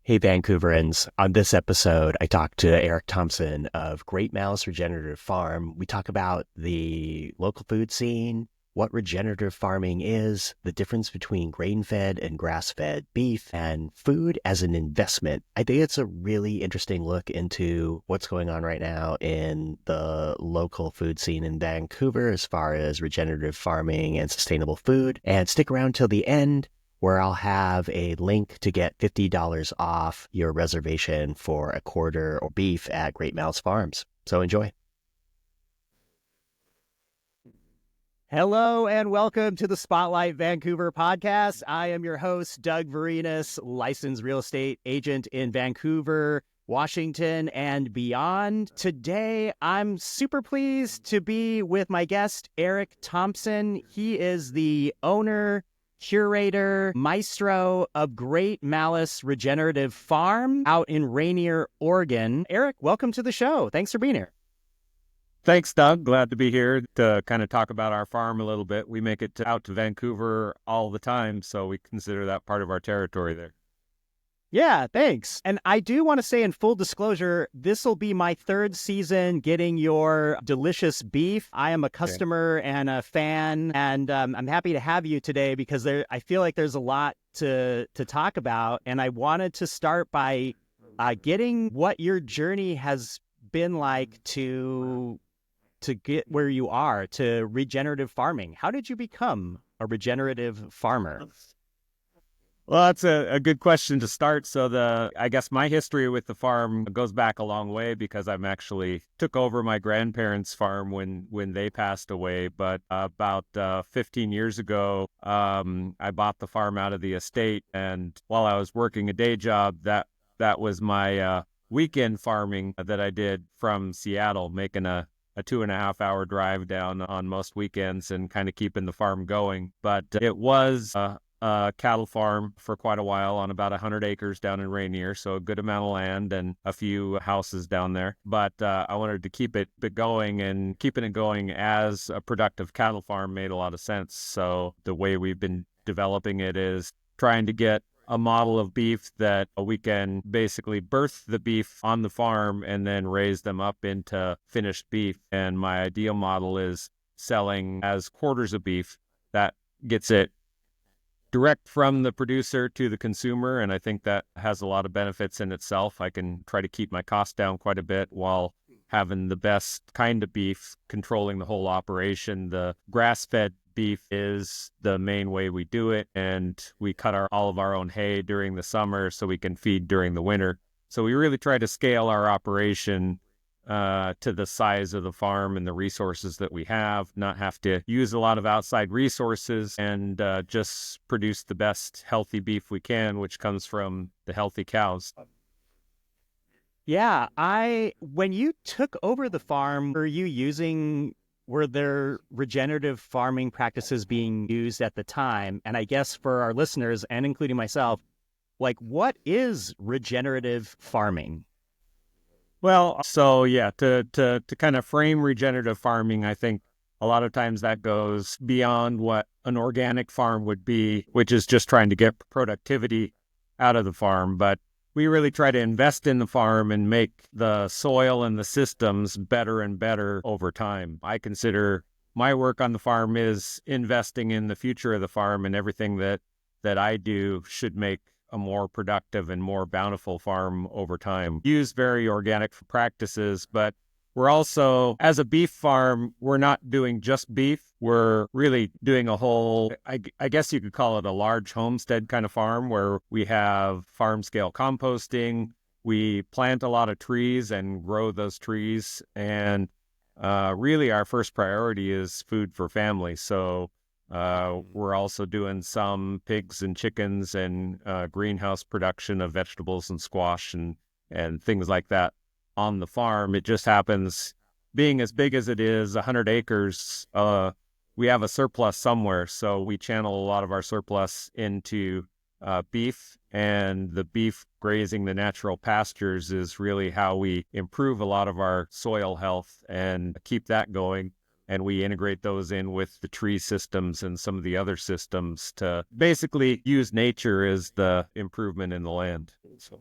Hey, Vancouverans. On this episode, I talked to Eric Thompson of Great Malus Regenerative Farm. We talk about the local food scene, what regenerative farming is, the difference between grain-fed and grass-fed beef, and food as an investment. I think it's a really interesting look into what's going on right now in the local food scene in Vancouver as far as regenerative farming and sustainable food. And stick around till the end, where I'll have a link to get $50 off your reservation for a quarter or beef at Great Malus Farms. So enjoy. Hello and welcome to the Spotlight Vancouver podcast. I am your host, Doug Varenas, licensed real estate agent in Vancouver, Washington, and beyond. Today, I'm super pleased to be with my guest, Eric Thompson. He is the owner, curator, maestro of Great Malus Regenerative Farm out in Rainier, Oregon. Eric, welcome to the show. Thanks for being here. Thanks, Doug. Glad to be here to kind of talk about our farm a little bit. We make it out to Vancouver all the time, so we consider that part of our territory there. Yeah, thanks. And I do want to say in full disclosure, this will be my third season getting your delicious beef. I am a customer and a fan, and I'm happy to have you today because I feel like there's a lot to talk about. And I wanted to start by getting what your journey has been like to get where you are, to regenerative farming. How did you become a regenerative farmer? Well, that's a good question to start. So I guess my history with the farm goes back a long way because I'm actually took over my grandparents' farm when they passed away. But about 15 years ago, I bought the farm out of the estate. And while I was working a day job, that was my weekend farming that I did from Seattle, making a 2.5 hour drive down on most weekends and kind of keeping the farm going. But it was a cattle farm for quite a while on about 100 acres down in Rainier, so a good amount of land and a few houses down there. But I wanted to keep it going, and keeping it going as a productive cattle farm made a lot of sense. So the way we've been developing it is trying to get a model of beef that we can basically birth the beef on the farm and then raise them up into finished beef. And my ideal model is selling as quarters of beef. That gets it direct from the producer to the consumer, and I think that has a lot of benefits in itself. I can try to keep my costs down quite a bit while having the best kind of beef, controlling the whole operation. The grass-fed beef is the main way we do it, and we cut all of our own hay during the summer so we can feed during the winter. So we really try to scale our operation to the size of the farm and the resources that we have, not have to use a lot of outside resources, and just produce the best healthy beef we can, which comes from the healthy cows. Yeah, when you took over the farm, were there regenerative farming practices being used at the time? And I guess for our listeners, and including myself, like, what is regenerative farming? Well, so yeah, to kind of frame regenerative farming, I think a lot of times that goes beyond what an organic farm would be, which is just trying to get productivity out of the farm. But we really try to invest in the farm and make the soil and the systems better and better over time. I consider my work on the farm is investing in the future of the farm, and everything that I do should make a more productive and more bountiful farm over time. Use very organic practices, but we're also, as a beef farm, we're not doing just beef. We're really doing a whole, I guess you could call it a large homestead kind of farm, where we have farm scale composting. We plant a lot of trees and grow those trees. And really our first priority is food for families. So we're also doing some pigs and chickens and greenhouse production of vegetables and squash and things like that on the farm. It just happens, being as big as it is, 100 acres, we have a surplus somewhere. So we channel a lot of our surplus into beef, and the beef grazing the natural pastures is really how we improve a lot of our soil health and keep that going. And we integrate those in with the tree systems and some of the other systems to basically use nature as the improvement in the land. So.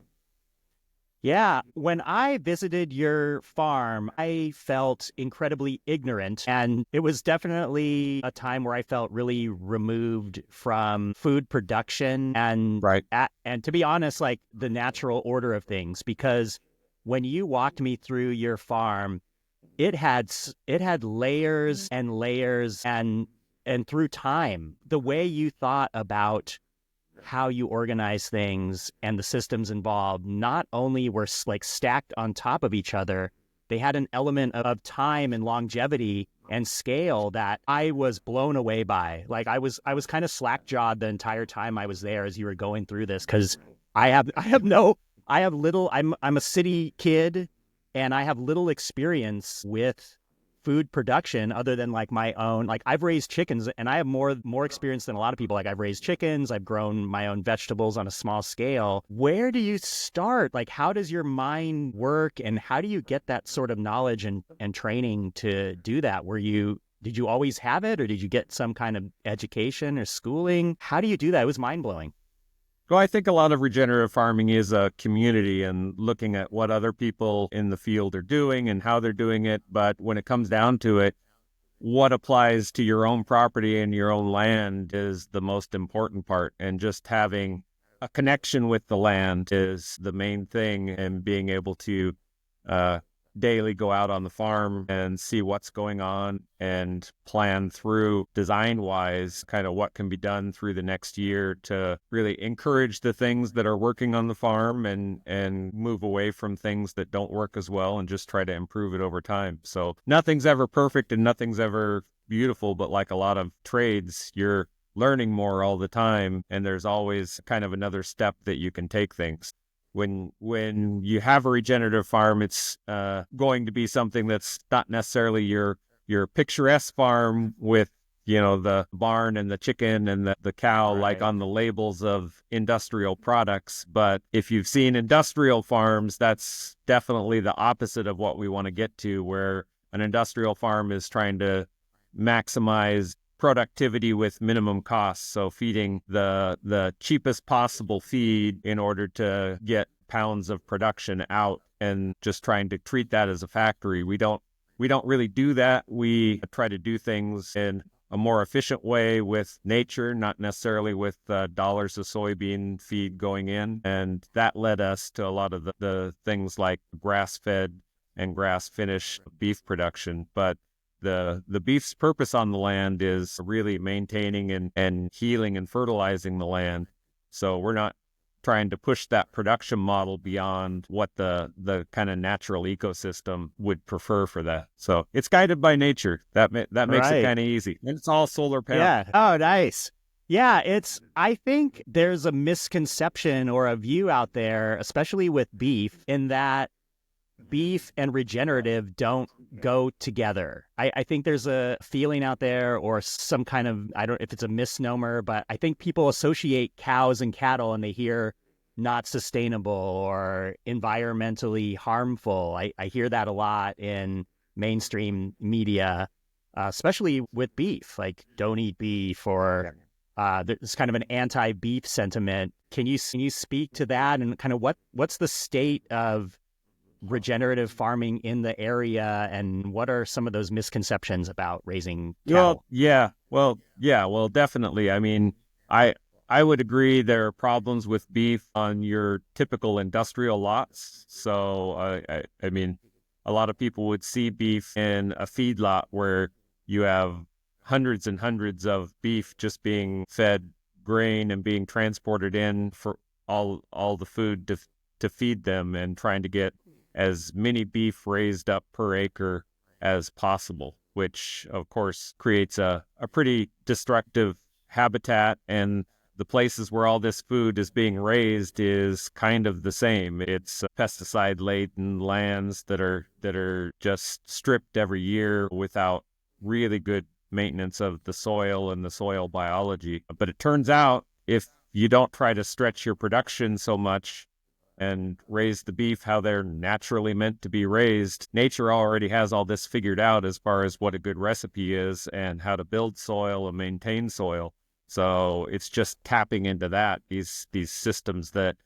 Yeah, when I visited your farm, I felt incredibly ignorant. And it was definitely a time where I felt really removed from food production Right. and to be honest, like the natural order of things. Because when you walked me through your farm, it had layers and layers and through time, the way you thought about how you organize things and the systems involved not only were like stacked on top of each other, they had an element of time and longevity and scale that I was blown away by. Like I was kind of slack-jawed the entire time I was there as you were going through this because I have little I'm a city kid and I have little experience with food production other than like my own. Like I've raised chickens and I have more experience than a lot of people. Like I've raised chickens, I've grown my own vegetables on a small scale. Where do you start? Like how does your mind work and how do you get that sort of knowledge and training to do that? Did you always have it or did you get some kind of education or schooling? How do you do that? It was mind-blowing. Well, I think a lot of regenerative farming is a community and looking at what other people in the field are doing and how they're doing it. But when it comes down to it, what applies to your own property and your own land is the most important part. And just having a connection with the land is the main thing, and being able to daily go out on the farm and see what's going on and plan through design wise kind of what can be done through the next year to really encourage the things that are working on the farm and move away from things that don't work as well and just try to improve it over time. So nothing's ever perfect and nothing's ever beautiful, but like a lot of trades, you're learning more all the time and there's always kind of another step that you can take things. When you have a regenerative farm, it's going to be something that's not necessarily your picturesque farm with, you know, the barn and the chicken and the cow, Right. like on the labels of industrial products. But if you've seen industrial farms, that's definitely the opposite of what we want to get to, where an industrial farm is trying to maximize productivity with minimum costs. So feeding the cheapest possible feed in order to get pounds of production out and just trying to treat that as a factory. We don't really do that. We try to do things in a more efficient way with nature, not necessarily with dollars of soybean feed going in. And that led us to a lot of the things like grass-fed and grass-finished beef production. But the beef's purpose on the land is really maintaining and healing and fertilizing the land. So we're not trying to push that production model beyond what the kind of natural ecosystem would prefer for that. So it's guided by nature. That makes it Right. kind of easy. And it's all solar panel. Yeah. Oh, nice. Yeah, I think there's a misconception or a view out there, especially with beef, in that beef and regenerative don't go together. I think there's a feeling out there or some kind of, I don't know if it's a misnomer, but I think people associate cows and cattle and they hear not sustainable or environmentally harmful. I hear that a lot in mainstream media, especially with beef, like don't eat beef or there's kind of an anti-beef sentiment. Can you speak to that and kind of what's the state of regenerative farming in the area and what are some of those misconceptions about raising cattle? Well, definitely. I mean, I would agree there are problems with beef on your typical industrial lots. So I mean, a lot of people would see beef in a feedlot where you have hundreds and hundreds of beef just being fed grain and being transported in for all the food to feed them, and trying to get as many beef raised up per acre as possible, which of course creates a pretty destructive habitat. And the places where all this food is being raised is kind of the same. It's pesticide-laden lands that are just stripped every year without really good maintenance of the soil and the soil biology. But it turns out if you don't try to stretch your production so much and raise the beef how they're naturally meant to be raised, nature already has all this figured out as far as what a good recipe is and how to build soil and maintain soil. So it's just tapping into that, these systems that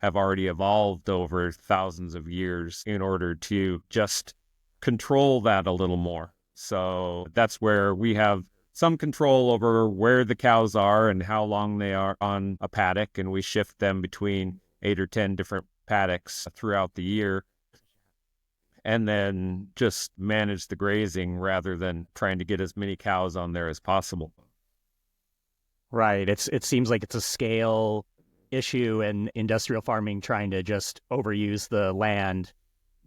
have already evolved over thousands of years in order to just control that a little more. So that's where we have some control over where the cows are and how long they are on a paddock, and we shift them between 8 or 10 different paddocks throughout the year, and then just manage the grazing rather than trying to get as many cows on there as possible. Right. It seems like it's a scale issue in industrial farming, trying to just overuse the land.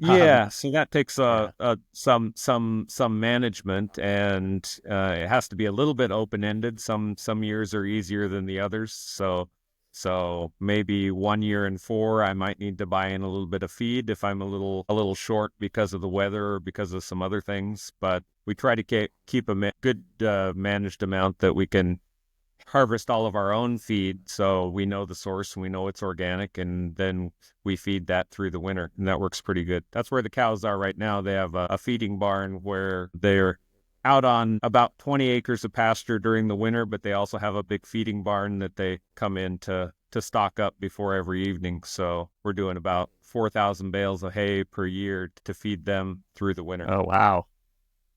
Yeah, so that takes Yeah. some management, and it has to be a little bit open-ended. Some years are easier than the others. So maybe 1 year in 4, I might need to buy in a little bit of feed if I'm a little short because of the weather or because of some other things. But we try to keep a good managed amount that we can harvest all of our own feed, so we know the source and we know it's organic, and then we feed that through the winter, and that works pretty good. That's where the cows are right now. They have a feeding barn where they're out on about 20 acres of pasture during the winter, but they also have a big feeding barn that they come in to stock up before every evening. So we're doing about 4,000 bales of hay per year to feed them through the winter. Oh, wow.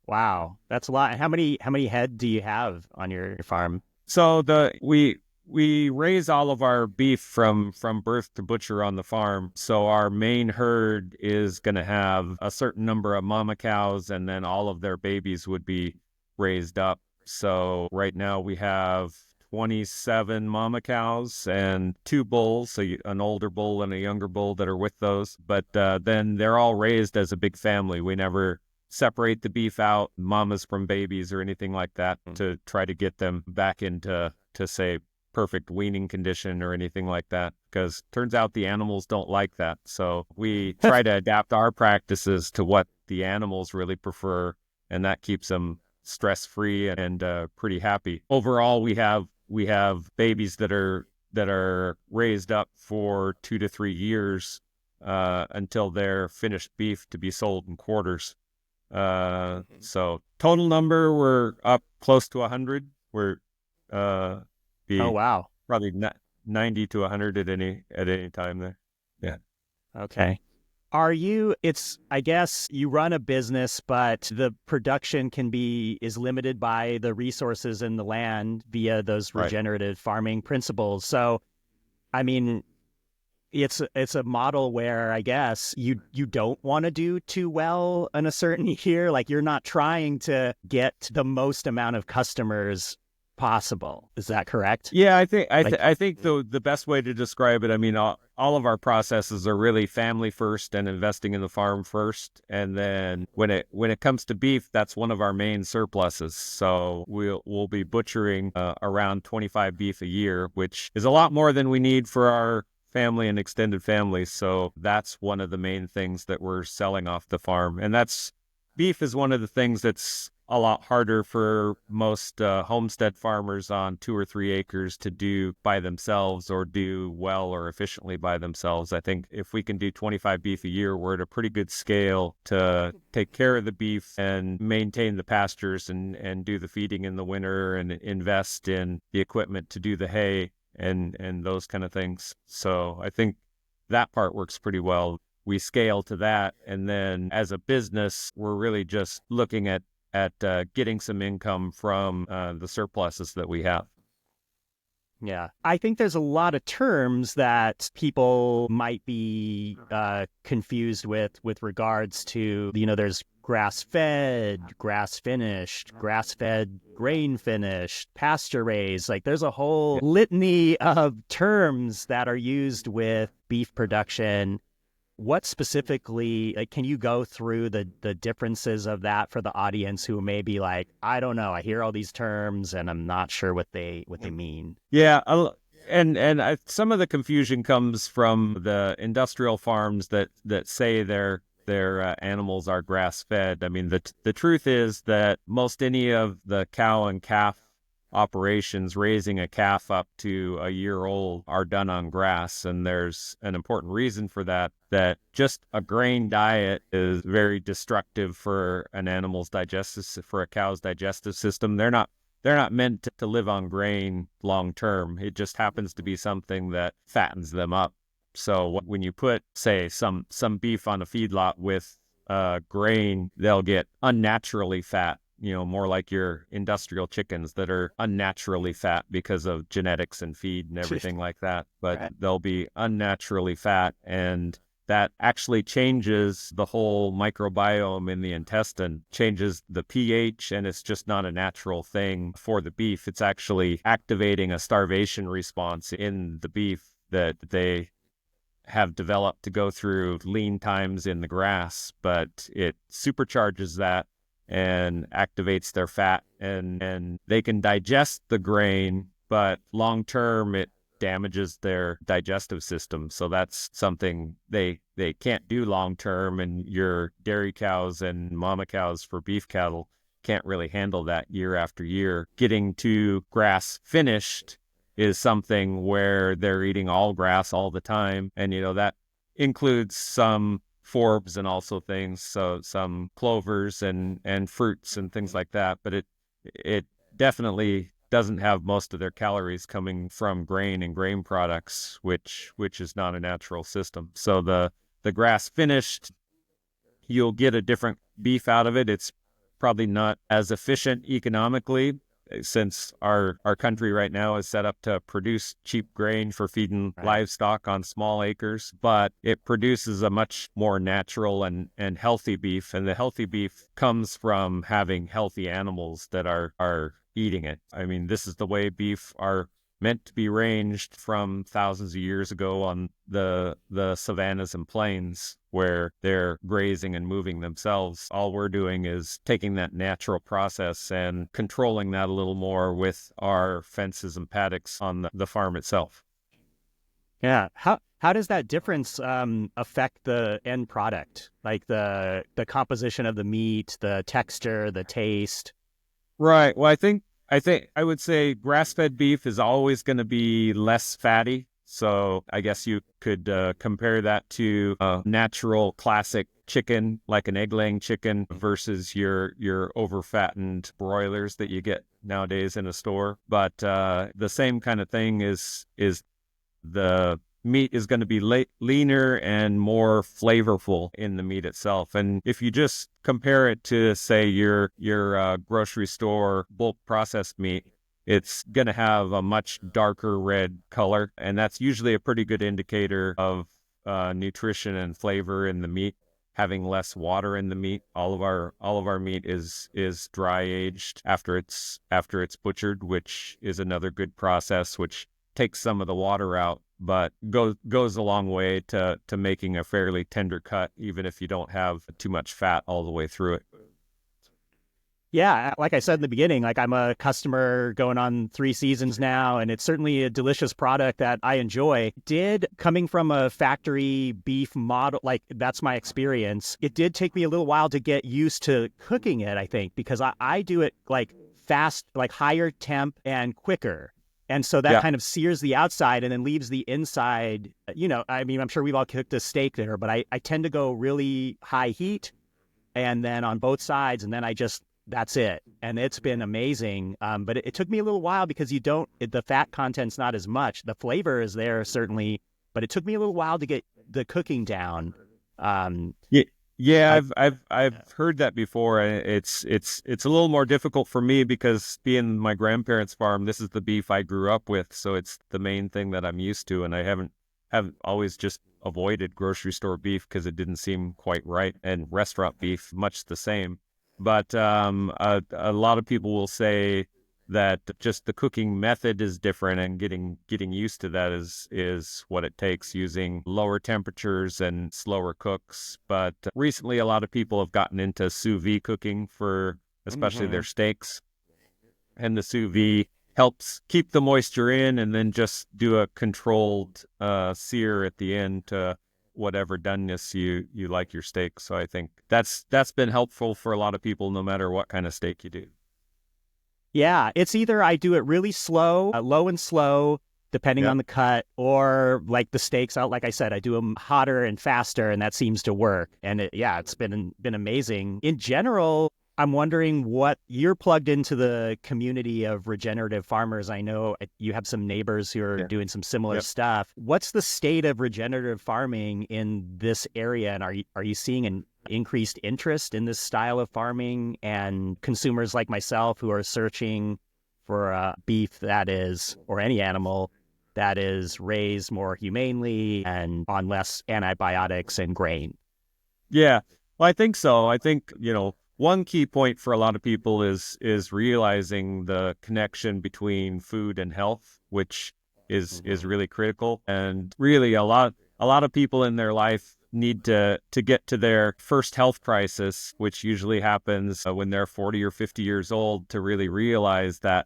Wow. That's a lot. How many head do you have on your farm? So we raise all of our beef from birth to butcher on the farm. So our main herd is going to have a certain number of mama cows, and then all of their babies would be raised up. So right now we have 27 mama cows and 2 bulls, so an older bull and a younger bull that are with those. But then they're all raised as a big family. We never separate the beef out, mamas from babies or anything like that, to try to get them back into, say, perfect weaning condition or anything like that, because turns out the animals don't like that. So we try to adapt our practices to what the animals really prefer, and that keeps them stress-free and pretty happy. Overall, we have babies that are raised up for 2 to 3 years until they're finished beef to be sold in quarters. So total number, we're up close to 100. We're Oh, be wow. probably 90 to 100 at any time there. Yeah. Okay. I guess you run a business, but the production is limited by the resources in the land via those Right. regenerative farming principles. So, I mean, it's a model where I guess you don't want to do too well in a certain year. Like, you're not trying to get the most amount of customers possible. Is that correct? Yeah, I Like, think the best way to describe it, I mean, all of our processes are really family first and investing in the farm first, and then when it comes to beef, that's one of our main surpluses. So we'll be butchering around 25 beef a year, which is a lot more than we need for our family and extended families. So that's one of the main things that we're selling off the farm, and beef is one of the things that's a lot harder for most homestead farmers on 2 or 3 acres to do by themselves, or do well or efficiently by themselves. I think if we can do 25 beef a year, we're at a pretty good scale to take care of the beef and maintain the pastures and do the feeding in the winter and invest in the equipment to do the hay and those kind of things. So I think that part works pretty well. We scale to that, and then as a business, we're really just looking at getting some income from the surpluses that we have. yeah, I think there's a lot of terms that people might be confused with regards to, there's grass-fed, grass-finished, grass-fed, grain-finished, pasture-raised. Like, there's a whole litany of terms that are used with beef production. What specifically, like, can you go through the differences of that for the audience who may be like, I don't know, I hear all these terms and I'm not sure what they mean? Yeah, some of the confusion comes from the industrial farms that say their animals are grass fed. I mean, the truth is that most any of the cow and calf operations raising a calf up to a year old are done on grass, and there's an important reason for that just a grain diet is very destructive for a cow's digestive system. They're not meant to live on grain long term. It just happens to be something that fattens them up. So when you put, say, some beef on a feedlot with grain, they'll get unnaturally fat, more like your industrial chickens that are unnaturally fat because of genetics and feed and everything like that. But Right. they'll be unnaturally fat, and that actually changes the whole microbiome in the intestine, changes the pH, and it's just not a natural thing for the beef. It's actually activating a starvation response in the beef that they have developed to go through lean times in the grass, but it supercharges that and activates their fat, and they can digest the grain, but long term it damages their digestive system. So that's something they can't do long term, and your dairy cows and mama cows for beef cattle can't really handle that year after year. Getting to grass finished is something where they're eating all grass all the time. And, that includes some forbs and also things, so some clovers and fruits and things like that. But it definitely doesn't have most of their calories coming from grain and grain products, which is not a natural system. So the grass finished, you'll get a different beef out of it. It's probably not as efficient economically, since our country right now is set up to produce cheap grain for feeding Right. livestock on small acres, but it produces a much more natural and healthy beef. And the healthy beef comes from having healthy animals that are eating it. I mean, this is the way beef are meant to be ranged from thousands of years ago on the savannas and plains, where they're grazing and moving themselves. All we're doing is taking that natural process and controlling that a little more with our fences and paddocks on the farm itself. Yeah. How does that difference affect the end product? Like the composition of the meat, the texture, the taste? Right. Well, I would say grass-fed beef is always going to be less fatty. So I guess you could compare that to a natural classic chicken, like an egg-laying chicken, versus your over-fattened broilers that you get nowadays in a store. But the same kind of thing is the meat is going to be leaner and more flavorful in the meat itself. And if you just compare it to, say, your grocery store bulk processed meat, it's going to have a much darker red color, and that's usually a pretty good indicator of nutrition and flavor in the meat. Having less water in the meat. All of our meat is dry aged after it's butchered, which is another good process, which takes some of the water out, but goes a long way to making a fairly tender cut, even if you don't have too much fat all the way through it. Yeah, like I said in the beginning, like I'm a customer going on 3 seasons now, and it's certainly a delicious product that I enjoy. Coming from a factory beef model, like that's my experience, it did take me a little while to get used to cooking it, I think, because I do it like fast, like higher temp and quicker. And so that Yeah. kind of sears the outside and then leaves the inside, I mean, I'm sure we've all cooked a steak there, but I tend to go really high heat and then on both sides, and then that's it. And it's been amazing. But it took me a little while because the fat content's not as much. The flavor is there, certainly, but it took me a little while to get the cooking down. Yeah, yeah, I, I've heard that before. And it's a little more difficult for me because being my grandparents' farm, this is the beef I grew up with, so it's the main thing that I'm used to, and I have always just avoided grocery store beef because it didn't seem quite right, and restaurant beef much the same. But a lot of people will say that just the cooking method is different, and getting used to that is what it takes, using lower temperatures and slower cooks. But recently, a lot of people have gotten into sous vide cooking for especially their Mhm. steaks, and the sous vide helps keep the moisture in, and then just do a controlled sear at the end to whatever doneness you like your steak. So I think that's been helpful for a lot of people, no matter what kind of steak you do. Yeah, it's either I do it really slow, low and slow, depending Yeah. on the cut, or like the steaks out, like I said, I do them hotter and faster, and that seems to work. And it's been amazing. In general, I'm wondering what you're plugged into the community of regenerative farmers. I know you have some neighbors who are Yeah. doing some similar Yep. stuff. What's the state of regenerative farming in this area? And are you seeing an increased interest in this style of farming, and consumers like myself who are searching for beef that is, or any animal that is raised more humanely and on less antibiotics and grain? Yeah. Well, I think so. I think, one key point for a lot of people is realizing the connection between food and health, which is really critical. And really a lot of people in their life need to get to their first health crisis, which usually happens when they're 40 or 50 years old, to really realize that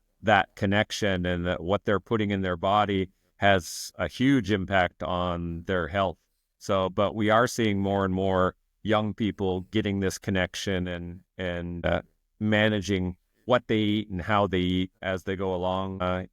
connection and that what they're putting in their body has a huge impact on their health. So, but we are seeing more and more young people getting this connection and managing what they eat and how they eat as they go along.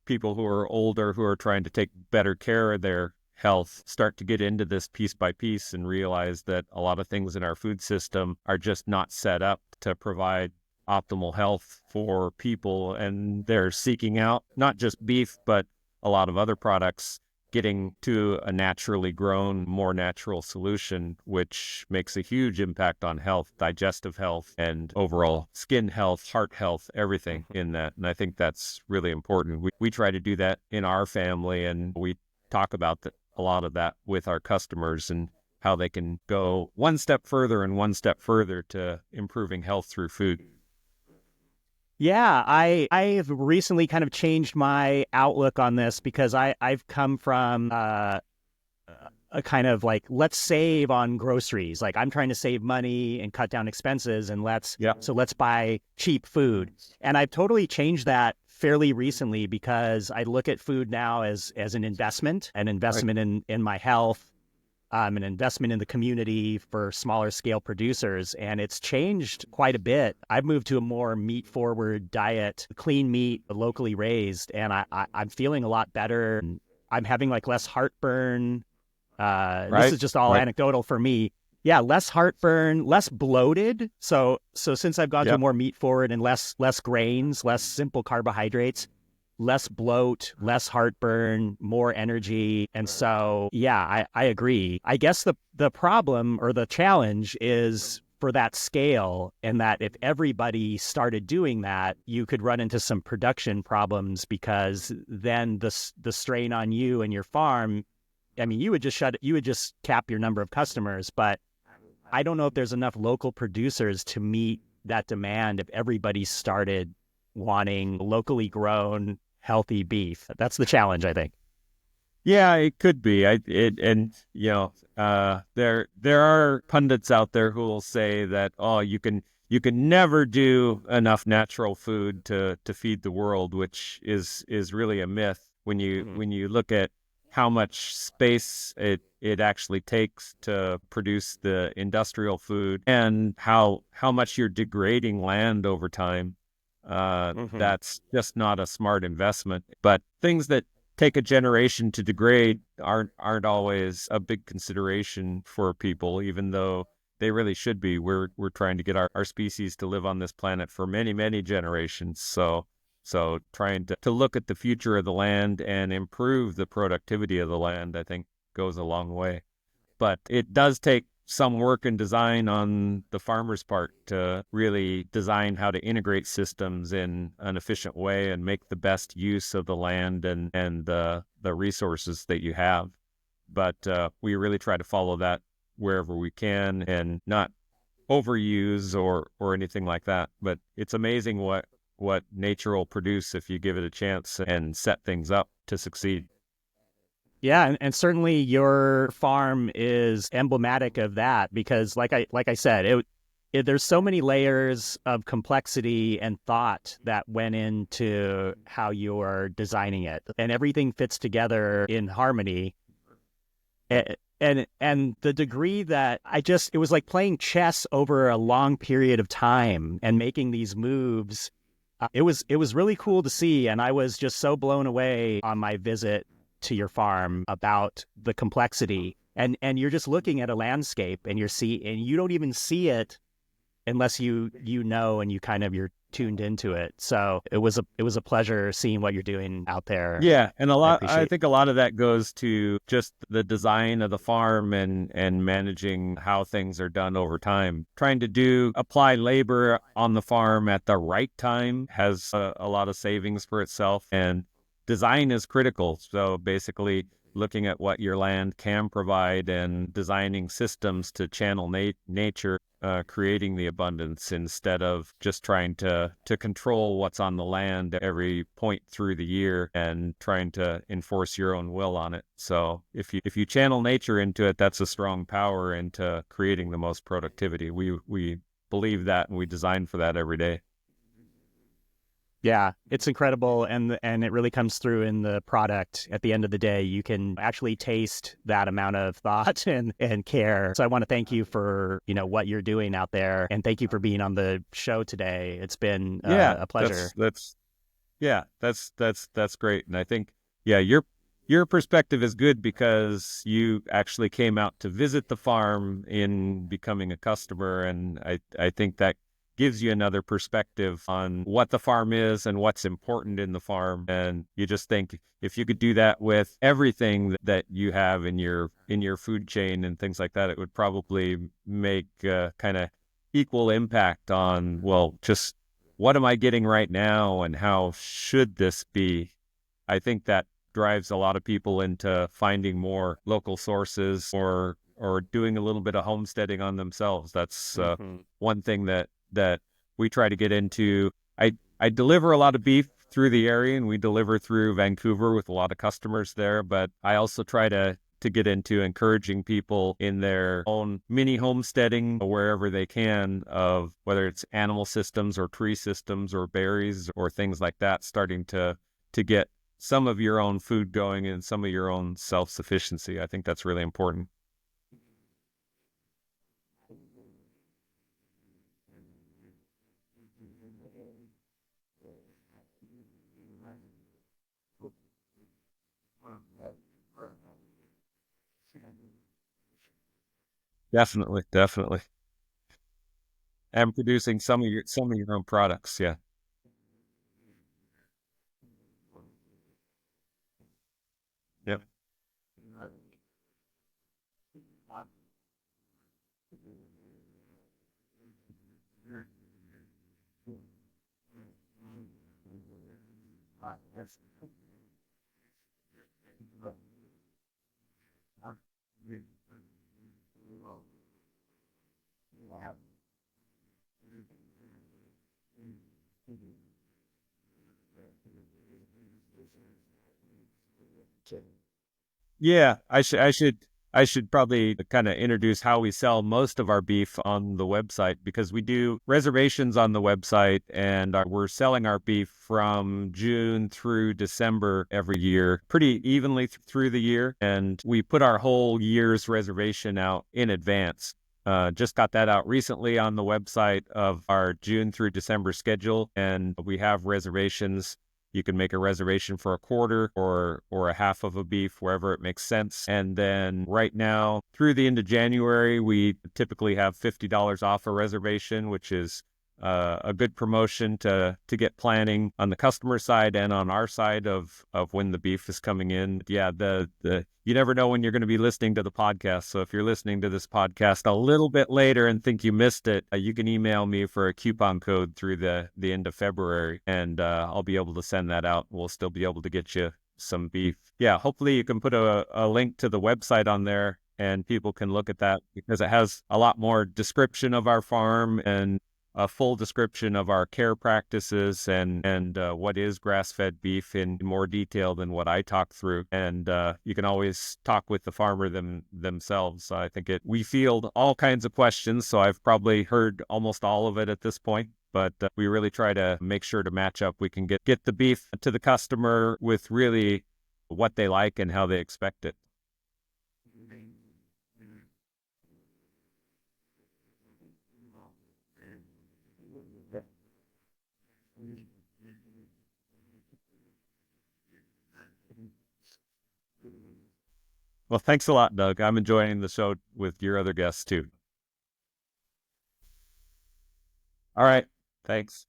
People who are older who are trying to take better care of their health start to get into this piece by piece and realize that a lot of things in our food system are just not set up to provide optimal health for people, and they're seeking out not just beef but a lot of other products, getting to a naturally grown, more natural solution, which makes a huge impact on health, digestive health, and overall skin health, heart health, everything in that. And I think that's really important. We try to do that in our family, and we talk about a lot of that with our customers and how they can go one step further and one step further to improving health through food. Yeah, I have recently kind of changed my outlook on this because I've come from a kind of like, let's save on groceries. Like, I'm trying to save money and cut down expenses, and let's buy cheap food. And I've totally changed that fairly recently because I look at food now as an investment, in my health, an investment in the community for smaller scale producers. And it's changed quite a bit. I've moved to a more meat forward diet, clean meat, locally raised, and I'm feeling a lot better. I'm having like less heartburn. This is just all anecdotal for me. Yeah, less heartburn, less bloated. So since I've gone to a more meat forward and less grains, less simple carbohydrates, less bloat, less heartburn, more energy. And so, yeah, I agree. I guess the problem or the challenge is for that scale, and that if everybody started doing that, you could run into some production problems, because then the strain on you and your farm, I mean, you would just cap your number of customers, but I don't know if there's enough local producers to meet that demand if everybody started wanting locally grown, healthy beef. That's the challenge, I think. Yeah, it could be. There are pundits out there who will say that, oh, you can never do enough natural food to feed the world, which is really a myth when you look at how much space it actually takes to produce the industrial food, and how much you're degrading land over time. That's just not a smart investment. But things that take a generation to degrade aren't always a big consideration for people, even though they really should be. We're trying to get our species to live on this planet for many, many generations. So trying to look at the future of the land and improve the productivity of the land, I think, goes a long way. But it does take some work and design on the farmer's part to really design how to integrate systems in an efficient way and make the best use of the land and the resources that you have. But we really try to follow that wherever we can and not overuse or anything like that. But it's amazing what nature will produce if you give it a chance and set things up to succeed. Yeah, and certainly your farm is emblematic of that, because like I said, there's so many layers of complexity and thought that went into how you're designing it, and everything fits together in harmony. And the degree that it was like playing chess over a long period of time and making these moves. It was really cool to see, and I was just so blown away on my visit to your farm about the complexity. And you're just looking at a landscape, and you don't even see it unless you know and you're tuned into it. So it was a pleasure seeing what you're doing out there. Yeah, and I I appreciate. think a lot of that goes to just the design of the farm and managing how things are done over time. Trying to apply labor on the farm at the right time has a lot of savings for itself, and design is critical. So basically looking at what your land can provide and designing systems to channel nature, creating the abundance instead of just trying to control what's on the land at every point through the year and trying to enforce your own will on it. So if you channel nature into it, that's a strong power into creating the most productivity. We believe that, and we design for that every day. Yeah, it's incredible, and it really comes through in the product. At the end of the day, you can actually taste that amount of thought and care. So I want to thank you for what you're doing out there, and thank you for being on the show today. It's been Yeah, a that's pleasure. that's yeah, that's great. And I think, yeah, your perspective is good because you actually came out to visit the farm in becoming a customer, and I think that gives you another perspective on what the farm is and what's important in the farm. And you just think if you could do that with everything that you have in your food chain and things like that, it would probably make kind of equal impact on, well, just what am I getting right now and how should this be? I think that drives a lot of people into finding more local sources or doing a little bit of homesteading on themselves. That's Hmm. one thing that we try to get into. I deliver a lot of beef through the area, and we deliver through Vancouver with a lot of customers there, but I also try to get into encouraging people in their own mini homesteading wherever they can, of whether it's animal systems or tree systems or berries or things like that, starting to get some of your own food going and some of your own self-sufficiency. I think that's really important. Definitely, definitely. And producing some of your own products. Yeah. Yep. Yeah, I should probably kind of introduce how we sell most of our beef on the website, because we do reservations on the website, and we're selling our beef from June through December every year, pretty evenly through the year, and we put our whole year's reservation out in advance. Just got that out recently on the website of our June through December schedule, and we have reservations. You can make a reservation for a quarter or a half of a beef, wherever it makes sense. And then right now, through the end of January, we typically have $50 off a reservation, which is a good promotion to get planning on the customer side and on our side of when the beef is coming in. Yeah, the you never know when you're going to be listening to the podcast. So if you're listening to this podcast a little bit later and think you missed it, you can email me for a coupon code through the end of February, and I'll be able to send that out. We'll still be able to get you some beef. Yeah, hopefully you can put a link to the website on there and people can look at that, because it has a lot more description of our farm and a full description of our care practices and what is grass-fed beef in more detail than what I talk through. And you can always talk with the farmer themselves. I think we field all kinds of questions, so I've probably heard almost all of it at this point. But we really try to make sure to match up. We can get the beef to the customer with really what they like and how they expect it. Well, thanks a lot, Doug. I'm enjoying the show with your other guests too. All right. Thanks.